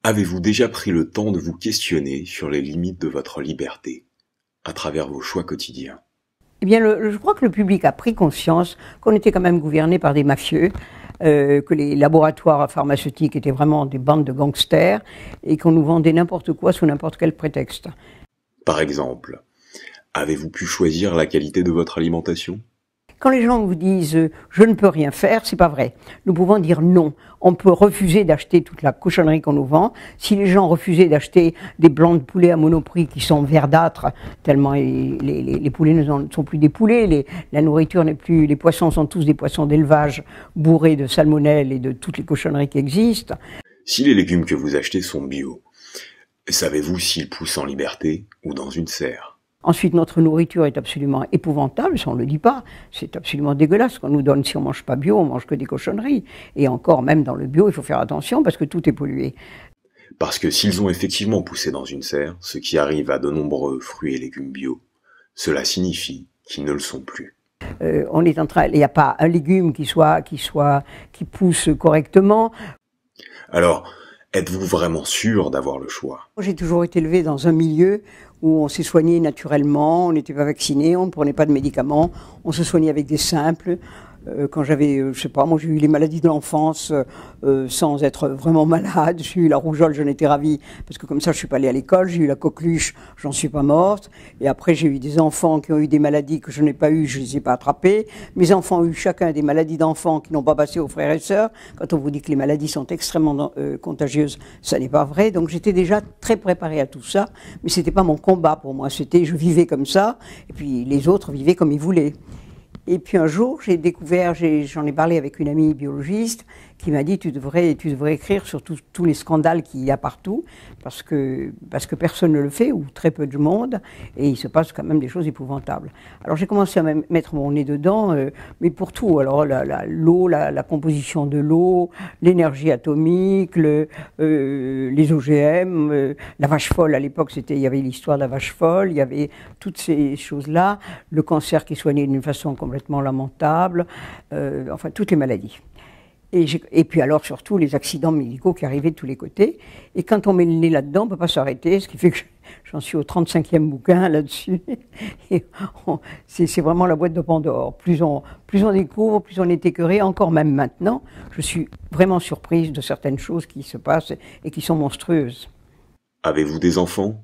Avez-vous déjà pris le temps de vous questionner sur les limites de votre liberté, à travers vos choix quotidiens? Eh bien, je crois que le public a pris conscience qu'on était quand même gouverné par des mafieux, que les laboratoires pharmaceutiques étaient vraiment des bandes de gangsters et qu'on nous vendait n'importe quoi sous n'importe quel prétexte. Par exemple, avez-vous pu choisir la qualité de votre alimentation? Quand les gens vous disent je ne peux rien faire, c'est pas vrai. Nous pouvons dire non. On peut refuser d'acheter toute la cochonnerie qu'on nous vend. Si les gens refusaient d'acheter des blancs de poulet à Monoprix qui sont verdâtres, tellement les poulets ne sont plus des poulets, la nourriture n'est plus, les poissons sont tous des poissons d'élevage bourrés de salmonelle et de toutes les cochonneries qui existent. Si les légumes que vous achetez sont bio, savez-vous s'ils poussent en liberté ou dans une serre? Ensuite, notre nourriture est absolument épouvantable, ça on ne le dit pas. C'est absolument dégueulasse ce qu'on nous donne. Si on ne mange pas bio, on mange que des cochonneries. Et encore, même dans le bio, il faut faire attention parce que tout est pollué. Parce que s'ils ont effectivement poussé dans une serre, ce qui arrive à de nombreux fruits et légumes bio, cela signifie qu'ils ne le sont plus. Il n'y a pas un légume qui pousse correctement. Alors, êtes-vous vraiment sûr d'avoir le choix? J'ai toujours été élevée dans un milieu où on s'est soigné naturellement, on n'était pas vacciné, on ne prenait pas de médicaments, on se soignait avec des simples. Quand j'avais, je sais pas, moi j'ai eu les maladies de l'enfance sans être vraiment malade. J'ai eu la rougeole, j'en étais ravie parce que comme ça je suis pas allée à l'école. J'ai eu la coqueluche, j'en suis pas morte. Et après j'ai eu des enfants qui ont eu des maladies que je n'ai pas eues, je les ai pas attrapées. Mes enfants ont eu chacun des maladies d'enfants qui n'ont pas passé aux frères et sœurs. Quand on vous dit que les maladies sont extrêmement contagieuses, ça n'est pas vrai. Donc j'étais déjà très préparée à tout ça, mais c'était pas mon combat pour moi. C'était, je vivais comme ça, et puis les autres vivaient comme ils voulaient. Et puis un jour, j'ai découvert, j'en ai parlé avec une amie biologiste qui m'a dit tu devrais écrire sur tous les scandales qu'il y a partout parce que personne ne le fait ou très peu de monde et il se passe quand même des choses épouvantables. Alors j'ai commencé à mettre mon nez dedans, mais pour tout. Alors l'eau, la composition de l'eau, l'énergie atomique, les OGM, la vache folle à l'époque, il y avait l'histoire de la vache folle, il y avait toutes ces choses-là, le cancer qui est soigné d'une façon complètement lamentable, enfin toutes les maladies. Et puis alors surtout les accidents médicaux qui arrivaient de tous les côtés. Et quand on met le nez là-dedans, on ne peut pas s'arrêter, ce qui fait que j'en suis au 35e bouquin là-dessus. C'est vraiment la boîte de Pandore. Plus on découvre, plus on est écœuré. Encore même maintenant, je suis vraiment surprise de certaines choses qui se passent et qui sont monstrueuses. Avez-vous des enfants?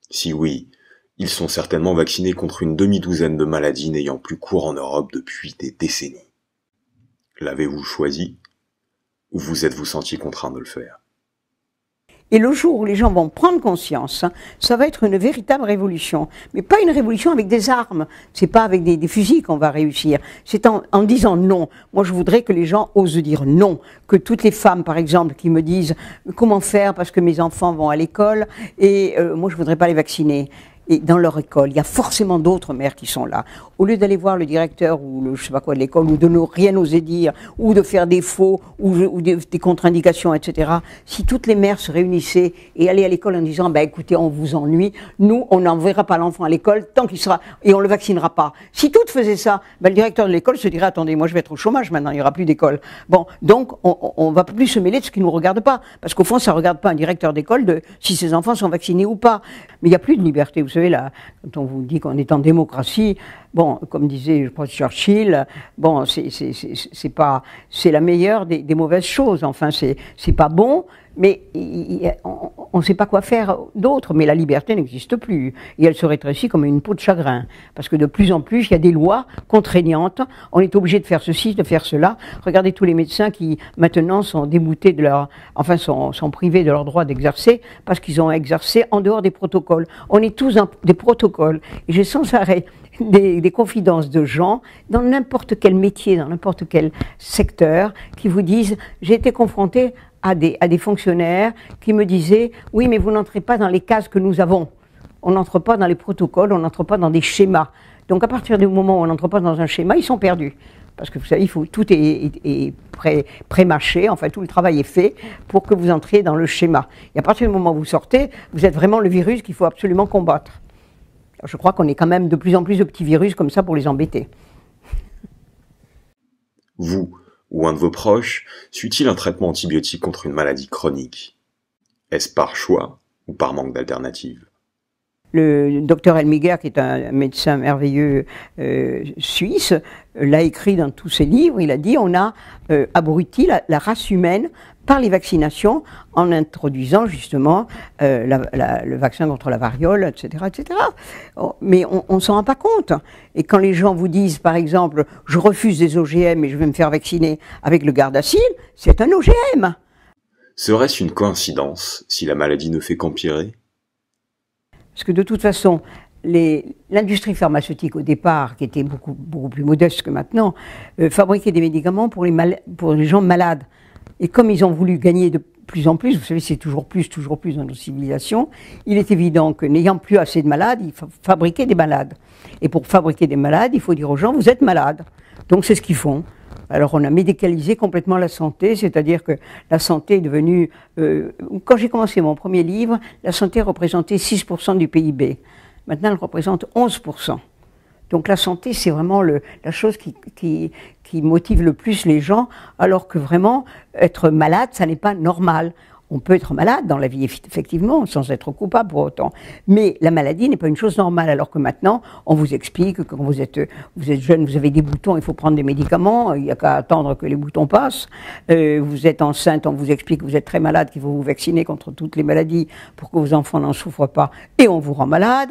Si oui, ils sont certainement vaccinés contre une demi-douzaine de maladies n'ayant plus cours en Europe depuis des décennies. L'avez-vous choisi? Ou vous êtes-vous senti contraint de le faire? Et le jour où les gens vont prendre conscience, ça va être une véritable révolution. Mais pas une révolution avec des armes. C'est pas avec des fusils qu'on va réussir. C'est en disant non. Moi, je voudrais que les gens osent dire non. Que toutes les femmes, par exemple, qui me disent comment faire parce que mes enfants vont à l'école et moi, je voudrais pas les vacciner. Et dans leur école, il y a forcément d'autres mères qui sont là. Au lieu d'aller voir le directeur ou le je sais pas quoi de l'école, ou de ne rien oser dire, ou de faire des faux, ou des contre-indications, etc. Si toutes les mères se réunissaient et allaient à l'école en disant, bah écoutez, on vous ennuie, nous, on n'enverra pas l'enfant à l'école tant qu'il sera, et on le vaccinera pas. Si toutes faisaient ça, bah, le directeur de l'école se dirait, attendez, moi je vais être au chômage maintenant, il n'y aura plus d'école. Bon, donc on va plus se mêler de ce qui ne nous regarde pas, parce qu'au fond, ça ne regarde pas un directeur d'école de si ses enfants sont vaccinés ou pas. Mais il n'y a plus de liberté. Vous savez, là, quand on vous dit qu'on est en démocratie, bon, comme disait, je pense, Churchill, bon, c'est la meilleure des mauvaises choses. Enfin, c'est pas bon, mais on ne sait pas quoi faire d'autre. Mais la liberté n'existe plus. Et elle se rétrécit comme une peau de chagrin. Parce que de plus en plus, il y a des lois contraignantes. On est obligé de faire ceci, de faire cela. Regardez tous les médecins qui, maintenant, sont déboutés de sont privés de leur droit d'exercer parce qu'ils ont exercé en dehors des protocoles. On est tous dans des protocoles. Et j'ai sans arrêt des confidences de gens dans n'importe quel métier, dans n'importe quel secteur, qui vous disent « j'ai été confronté à des fonctionnaires qui me disaient « oui, mais vous n'entrez pas dans les cases que nous avons. On n'entre pas dans les protocoles, on n'entre pas dans des schémas. » Donc à partir du moment où on n'entre pas dans un schéma, ils sont perdus. Parce que vous savez, tout est pré-mâché, enfin tout le travail est fait pour que vous entriez dans le schéma. Et à partir du moment où vous sortez, vous êtes vraiment le virus qu'il faut absolument combattre. Alors, je crois qu'on est quand même de plus en plus de petits virus comme ça pour les embêter. Vous ou un de vos proches suit-il un traitement antibiotique contre une maladie chronique? Est-ce par choix ou par manque d'alternative? Le docteur Helmiger, qui est un médecin merveilleux suisse, l'a écrit dans tous ses livres. Il a dit on a abruti la race humaine par les vaccinations en introduisant justement le vaccin contre la variole, etc. etc. Mais on ne s'en rend pas compte. Et quand les gens vous disent, par exemple, je refuse des OGM et je vais me faire vacciner avec le Gardasil, c'est un OGM. Serait-ce une coïncidence si la maladie ne fait qu'empirer? Parce que de toute façon, l'industrie pharmaceutique au départ, qui était beaucoup plus modeste que maintenant, fabriquait des médicaments pour les gens malades. Et comme ils ont voulu gagner de plus en plus, vous savez, c'est toujours plus dans nos civilisations, il est évident que n'ayant plus assez de malades, il faut fabriquer des malades. Et pour fabriquer des malades, il faut dire aux gens, vous êtes malades. Donc c'est ce qu'ils font. Alors on a médicalisé complètement la santé, c'est-à-dire que la santé est devenue... quand j'ai commencé mon premier livre, la santé représentait 6% du PIB. Maintenant, elle représente 11%. Donc la santé, c'est vraiment la chose qui motive le plus les gens, alors que vraiment, être malade, ça n'est pas normal. On peut être malade dans la vie, effectivement, sans être coupable pour autant. Mais la maladie n'est pas une chose normale, alors que maintenant, on vous explique que quand vous êtes jeune, vous avez des boutons, il faut prendre des médicaments, il n'y a qu'à attendre que les boutons passent. Vous êtes enceinte, on vous explique que vous êtes très malade, qu'il faut vous vacciner contre toutes les maladies pour que vos enfants n'en souffrent pas, et on vous rend malade.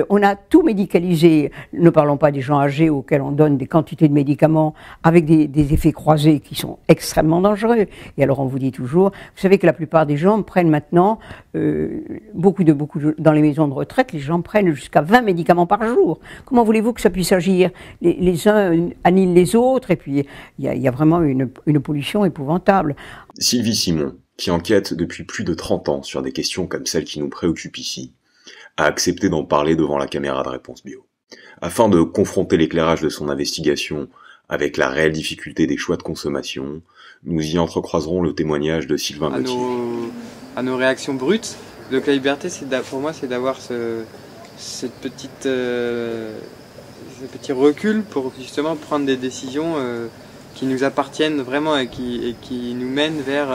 On a tout médicalisé, ne parlons pas des gens âgés auxquels on donne des quantités de médicaments avec des effets croisés qui sont extrêmement dangereux. Et alors on vous dit toujours, vous savez que la plupart des gens prennent maintenant, dans les maisons de retraite, les gens prennent jusqu'à 20 médicaments par jour. Comment voulez-vous que ça puisse agir? Les uns annihilent les autres, et puis il y a vraiment une pollution épouvantable. Sylvie Simon, qui enquête depuis plus de 30 ans sur des questions comme celles qui nous préoccupent ici, a accepté d'en parler devant la caméra de Réponse Bio. Afin de confronter l'éclairage de son investigation avec la réelle difficulté des choix de consommation, nous y entrecroiserons le témoignage de Sylvain Gauthier. À nos réactions brutes. Donc la liberté, pour moi, c'est d'avoir ce petit recul pour justement prendre des décisions qui nous appartiennent vraiment et qui nous mènent vers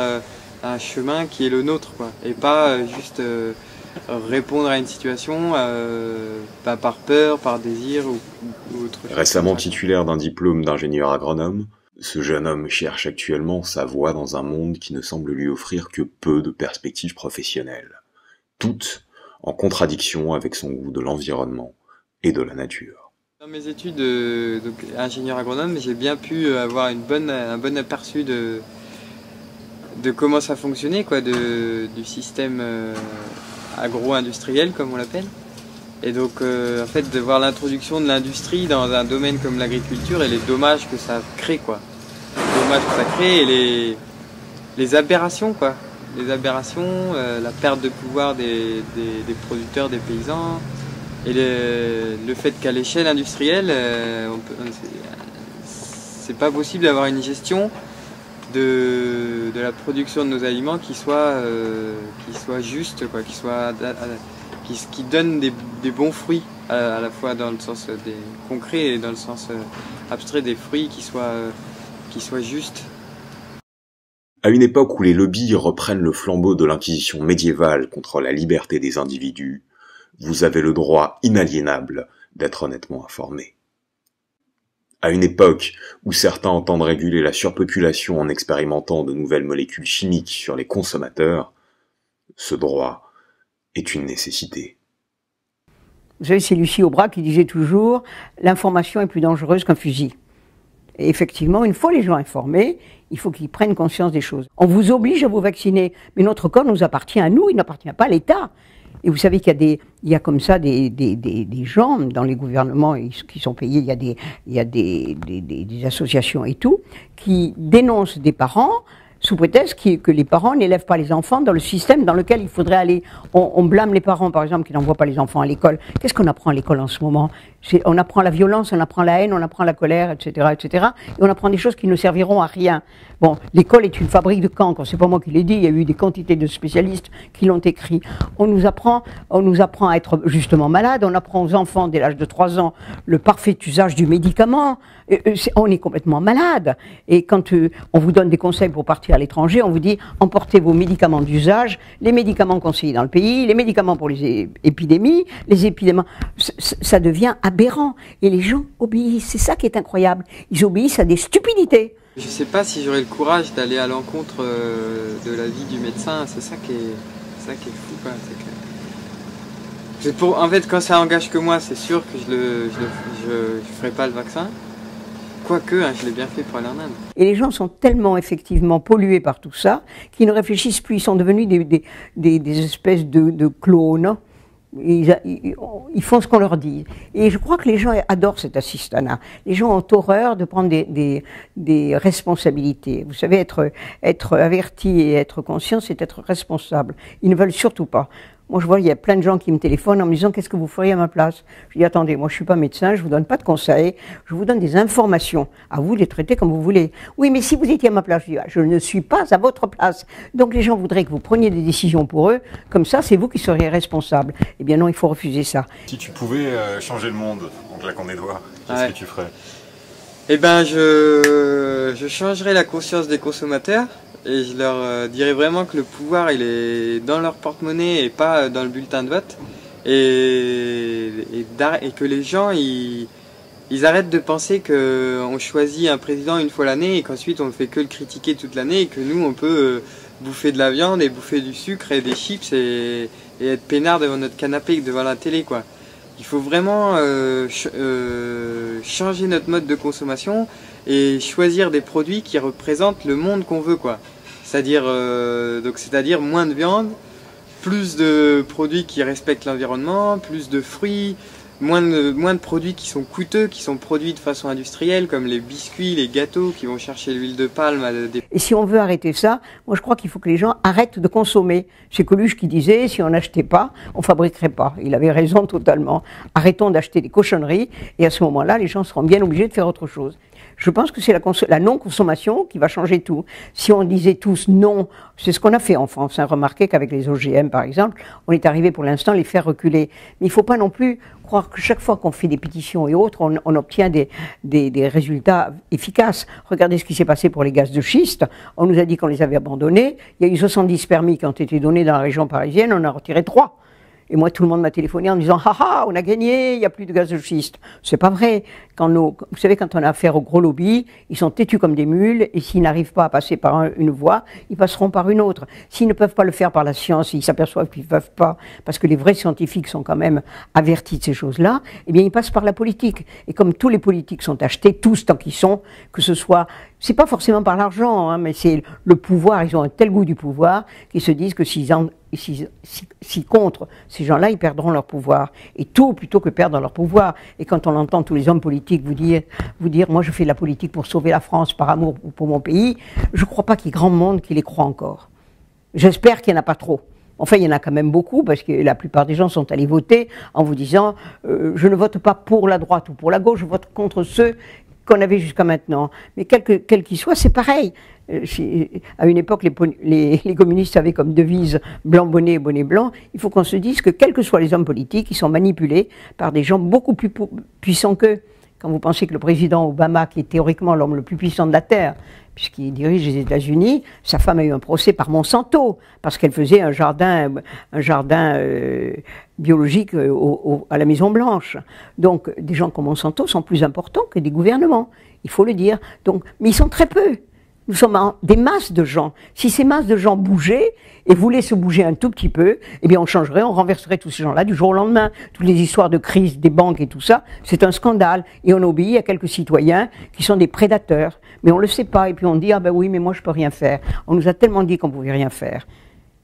un chemin qui est le nôtre, quoi. Et pas juste répondre à une situation pas par peur, par désir ou autre chose. Récemment titulaire d'un diplôme d'ingénieur agronome, ce jeune homme cherche actuellement sa voie dans un monde qui ne semble lui offrir que peu de perspectives professionnelles, toutes en contradiction avec son goût de l'environnement et de la nature. Dans mes études d'ingénieur agronome, j'ai bien pu avoir un bon aperçu de comment ça fonctionnait, quoi, du système agro-industriel, comme on l'appelle. Et donc, en fait, de voir l'introduction de l'industrie dans un domaine comme l'agriculture et les dommages que ça crée, quoi. Les dommages que ça crée et les aberrations, quoi. Les aberrations, la perte de pouvoir des producteurs, des paysans, et le fait qu'à l'échelle industrielle, c'est pas possible d'avoir une gestion de la production de nos aliments qui soit juste, quoi, qui donne des bons fruits, à la fois dans le sens concret et dans le sens abstrait, des fruits qui soient justes. À une époque où les lobbies reprennent le flambeau de l'inquisition médiévale contre la liberté des individus, vous avez le droit inaliénable d'être honnêtement informé. À une époque où certains entendent réguler la surpopulation en expérimentant de nouvelles molécules chimiques sur les consommateurs, ce droit est une nécessité. Vous savez, c'est Lucie Aubrac qui disait toujours « l'information est plus dangereuse qu'un fusil ». Et effectivement, une fois les gens informés, il faut qu'ils prennent conscience des choses. On vous oblige à vous vacciner, mais notre corps nous appartient à nous, il n'appartient pas à l'État. Et vous savez qu'il y a comme ça des gens dans les gouvernements qui sont payés, il y a des associations et tout, qui dénoncent des parents sous prétexte que les parents n'élèvent pas les enfants dans le système dans lequel il faudrait aller. On blâme les parents, par exemple, qui n'envoient pas les enfants à l'école. Qu'est-ce qu'on apprend à l'école en ce moment? On apprend la violence, on apprend la haine, on apprend la colère, etc., etc. Et on apprend des choses qui ne serviront à rien. Bon, l'école est une fabrique de cancres, c'est pas moi qui l'ai dit, il y a eu des quantités de spécialistes qui l'ont écrit. On nous apprend à être justement malade, on apprend aux enfants dès l'âge de 3 ans le parfait usage du médicament. On est complètement malade. Et quand on vous donne des conseils pour partir à l'étranger, on vous dit emportez vos médicaments d'usage, les médicaments conseillés dans le pays, les médicaments pour les épidémies, ça devient aberrant. Et les gens obéissent, c'est ça qui est incroyable. Ils obéissent à des stupidités. Je sais pas si j'aurais le courage d'aller à l'encontre de la vie du médecin, c'est ça qui est fou, quoi. En fait, quand ça engage que moi, c'est sûr que je ferai pas le vaccin. Quoique, hein, je l'ai bien fait pour aller en Inde. Et les gens sont tellement effectivement pollués par tout ça qu'ils ne réfléchissent plus. Ils sont devenus des espèces de clones. Ils font ce qu'on leur dit. Et je crois que les gens adorent cet assistanat. Les gens ont horreur de prendre des responsabilités. Vous savez, être averti et être conscient, c'est être responsable. Ils ne veulent surtout pas. Moi, je vois, il y a plein de gens qui me téléphonent en me disant « Qu'est-ce que vous feriez à ma place ?» Je dis « Attendez, moi, je ne suis pas médecin, je ne vous donne pas de conseils, je vous donne des informations. À vous de les traiter comme vous voulez. » « Oui, mais si vous étiez à ma place, je dis « Je ne suis pas à votre place. » Donc, les gens voudraient que vous preniez des décisions pour eux. Comme ça, c'est vous qui seriez responsable. Eh bien non, il faut refuser ça. Si tu pouvais changer le monde en claquant des doigts, qu'est-ce que tu ferais? Eh ben, je changerais la conscience des consommateurs. Et je leur dirais vraiment que le pouvoir, il est dans leur porte-monnaie et pas dans le bulletin de vote. Et que les gens, ils arrêtent de penser qu'on choisit un président une fois l'année et qu'ensuite on ne fait que le critiquer toute l'année et que nous, on peut bouffer de la viande et bouffer du sucre et des chips et être peinard devant notre canapé devant la télé, quoi. Il faut vraiment changer notre mode de consommation et choisir des produits qui représentent le monde qu'on veut, quoi. C'est-à-dire moins de viande, plus de produits qui respectent l'environnement, plus de fruits, moins de produits qui sont coûteux, qui sont produits de façon industrielle, comme les biscuits, les gâteaux, qui vont chercher l'huile de palme. Et si on veut arrêter ça, moi je crois qu'il faut que les gens arrêtent de consommer. C'est Coluche qui disait, si on n'achetait pas, on ne fabriquerait pas. Il avait raison totalement. Arrêtons d'acheter des cochonneries, et à ce moment-là, les gens seront bien obligés de faire autre chose. Je pense que c'est la non-consommation qui va changer tout. Si on disait tous non, c'est ce qu'on a fait en France. Hein. Remarquez qu'avec les OGM, par exemple, on est arrivé pour l'instant à les faire reculer. Mais il ne faut pas non plus croire que chaque fois qu'on fait des pétitions et autres, on obtient des résultats efficaces. Regardez ce qui s'est passé pour les gaz de schiste. On nous a dit qu'on les avait abandonnés. Il y a eu 70 permis qui ont été donnés dans la région parisienne. On a retiré 3. Et moi, tout le monde m'a téléphoné en me disant « Ah ah, on a gagné, il n'y a plus de gaz de schiste ». C'est pas vrai. Vous savez, quand on a affaire aux gros lobbies, ils sont têtus comme des mules, et s'ils n'arrivent pas à passer par une voie, ils passeront par une autre. S'ils ne peuvent pas le faire par la science, ils s'aperçoivent qu'ils ne peuvent pas, parce que les vrais scientifiques sont quand même avertis de ces choses-là, eh bien, ils passent par la politique. Et comme tous les politiques sont achetés, tous tant qu'ils sont, que ce soit... C'est pas forcément par l'argent, hein, mais c'est le pouvoir. Ils ont un tel goût du pouvoir qu'ils se disent que si contre ces gens-là, ils perdront leur pouvoir. Et tout plutôt que perdre leur pouvoir. Et quand on entend tous les hommes politiques vous dire moi je fais de la politique pour sauver la France par amour pour mon pays, je ne crois pas qu'il y ait grand monde qui les croit encore. J'espère qu'il n'y en a pas trop. Enfin, il y en a quand même beaucoup, parce que la plupart des gens sont allés voter en vous disant je ne vote pas pour la droite ou pour la gauche, je vote contre ceux qu'on avait jusqu'à maintenant. Mais quel qu'il soit, c'est pareil. À une époque, les communistes avaient comme devise blanc bonnet, bonnet blanc. Il faut qu'on se dise que quels que soient les hommes politiques, ils sont manipulés par des gens beaucoup plus puissants qu'eux. Quand vous pensez que le président Obama, qui est théoriquement l'homme le plus puissant de la Terre, puisqu'il dirige les États-Unis, sa femme a eu un procès par Monsanto, parce qu'elle faisait un jardin biologique à la Maison Blanche. Donc, des gens comme Monsanto sont plus importants que des gouvernements, il faut le dire. Donc, mais ils sont très peu. Nous sommes des masses de gens. Si ces masses de gens bougeaient et voulaient se bouger un tout petit peu, eh bien on changerait, on renverserait tous ces gens-là du jour au lendemain. Toutes les histoires de crise des banques et tout ça, c'est un scandale. Et on obéit à quelques citoyens qui sont des prédateurs. Mais on ne le sait pas. Et puis on dit, ah ben oui, mais moi je peux rien faire. On nous a tellement dit qu'on ne pouvait rien faire.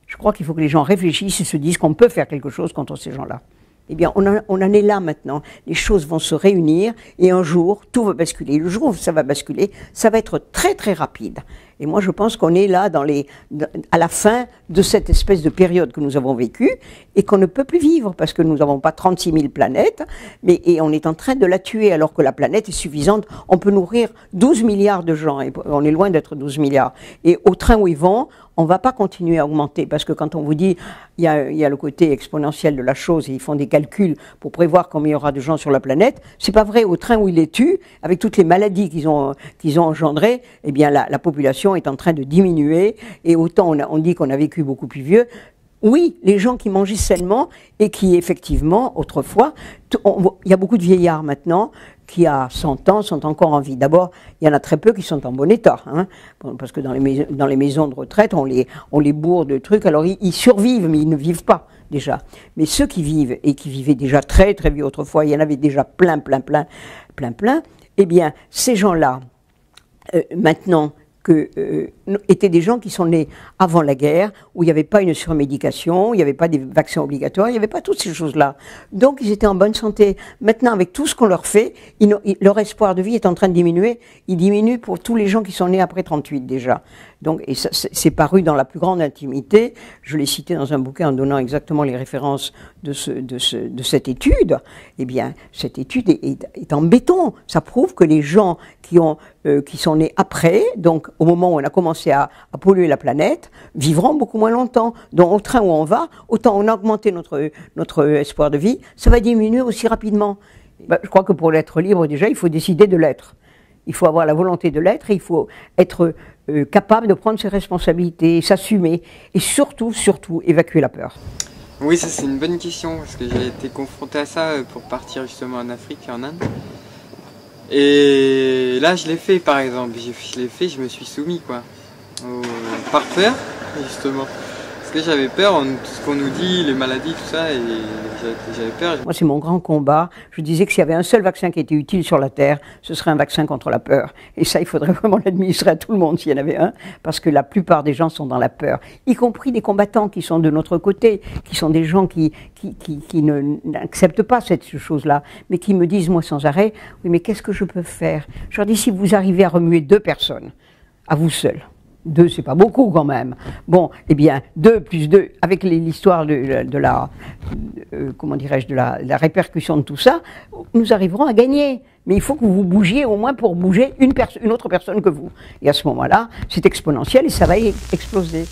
Je crois qu'il faut que les gens réfléchissent et se disent qu'on peut faire quelque chose contre ces gens-là. Eh bien, on en est là maintenant. Les choses vont se réunir et un jour, tout va basculer. Le jour où ça va basculer, ça va être très très rapide. Et moi, je pense qu'on est là à la fin de cette espèce de période que nous avons vécue et qu'on ne peut plus vivre parce que nous n'avons pas 36 000 planètes et on est en train de la tuer alors que la planète est suffisante. On peut nourrir 12 milliards de gens et on est loin d'être 12 milliards. Et au train où ils vont, on ne va pas continuer à augmenter parce que quand on vous dit il y a le côté exponentiel de la chose et ils font des calculs pour prévoir combien il y aura de gens sur la planète, c'est pas vrai. Au train où ils les tuent, avec toutes les maladies qu'ils ont engendrées, eh bien la population population est en train de diminuer, et autant on dit qu'on a vécu beaucoup plus vieux. Oui, les gens qui mangeaient sainement et qui, effectivement, autrefois, il y a beaucoup de vieillards maintenant qui, à 100 ans, sont encore en vie. D'abord, il y en a très peu qui sont en bon état, hein, parce que dans les maisons de retraite, on les bourre de trucs. Alors, ils survivent, mais ils ne vivent pas, déjà. Mais ceux qui vivent, et qui vivaient déjà très, très vieux autrefois, il y en avait déjà plein, eh bien, ces gens-là, maintenant, étaient des gens qui sont nés avant la guerre, où il n'y avait pas une surmédication, il n'y avait pas des vaccins obligatoires, il n'y avait pas toutes ces choses-là. Donc ils étaient en bonne santé. Maintenant, avec tout ce qu'on leur fait, leur espoir de vie est en train de diminuer. Il diminue pour tous les gens qui sont nés après 38 déjà. Donc, et ça, c'est paru dans la plus grande intimité. Je l'ai cité dans un bouquin en donnant exactement les références de cette étude. Eh bien, cette étude est en béton. Ça prouve que les gens qui sont nés après, donc au moment où on a commencé à polluer la planète, vivront beaucoup moins longtemps. Donc au train où on va, autant on a augmenté notre espoir de vie, ça va diminuer aussi rapidement. Je crois que pour l'être libre, déjà, il faut décider de l'être. Il faut avoir la volonté de l'être et il faut être capable de prendre ses responsabilités, s'assumer et surtout, évacuer la peur. Oui, ça c'est une bonne question parce que j'ai été confronté à ça pour partir justement en Afrique et en Inde. Et là, je l'ai fait par exemple. Je l'ai fait, je me suis soumis quoi. Par peur, justement. Parce que j'avais peur, tout ce qu'on nous dit, les maladies, tout ça, et j'avais peur. Moi, c'est mon grand combat. Je disais que s'il y avait un seul vaccin qui était utile sur la Terre, ce serait un vaccin contre la peur. Et ça, il faudrait vraiment l'administrer à tout le monde s'il y en avait un, parce que la plupart des gens sont dans la peur, y compris des combattants qui sont de notre côté, qui sont des gens qui n'acceptent pas cette chose-là, mais qui me disent, moi, sans arrêt, oui, mais qu'est-ce que je peux faire? Je leur dis, si vous arrivez à remuer 2 personnes, à vous seul, 2, c'est pas beaucoup quand même. Bon, eh bien, 2 plus 2, avec l'histoire de la répercussion de tout ça, nous arriverons à gagner. Mais il faut que vous bougiez au moins pour bouger une autre personne que vous. Et à ce moment-là, c'est exponentiel et ça va exploser.